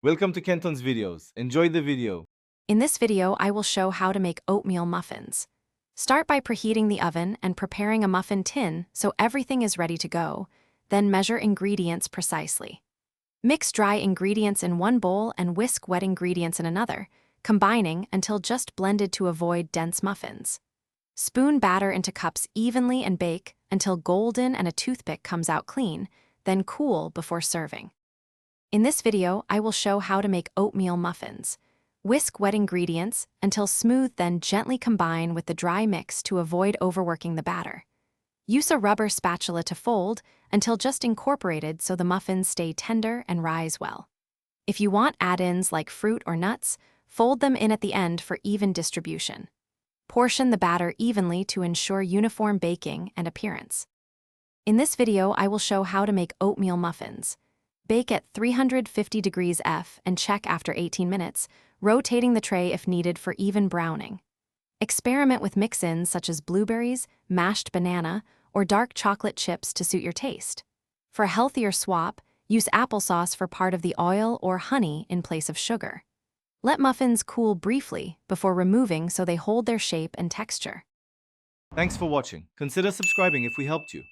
Welcome to Kenton's videos. Enjoy the video. In this video, I will show how to make oatmeal muffins. Start by preheating the oven and preparing a muffin tin so everything is ready to go, then measure ingredients precisely. Mix dry ingredients in one bowl and whisk wet ingredients in another, combining until just blended to avoid dense muffins. Spoon batter into cups evenly and bake until golden and a toothpick comes out clean, then cool before serving. In this video, I will show how to make oatmeal muffins. Whisk wet ingredients until smooth, then gently combine with the dry mix to avoid overworking the batter. Use a rubber spatula to fold until just incorporated so the muffins stay tender and rise well. If you want add-ins like fruit or nuts, fold them in at the end for even distribution. Portion the batter evenly to ensure uniform baking and appearance. In this video, I will show how to make oatmeal muffins. Bake at 350 degrees F and check after 18 minutes, rotating the tray if needed for even browning. Experiment with mix-ins such as blueberries, mashed banana, or dark chocolate chips to suit your taste. For a healthier swap, use applesauce for part of the oil or honey in place of sugar. Let muffins cool briefly before removing so they hold their shape and texture. Thanks for watching. Consider subscribing if we helped you.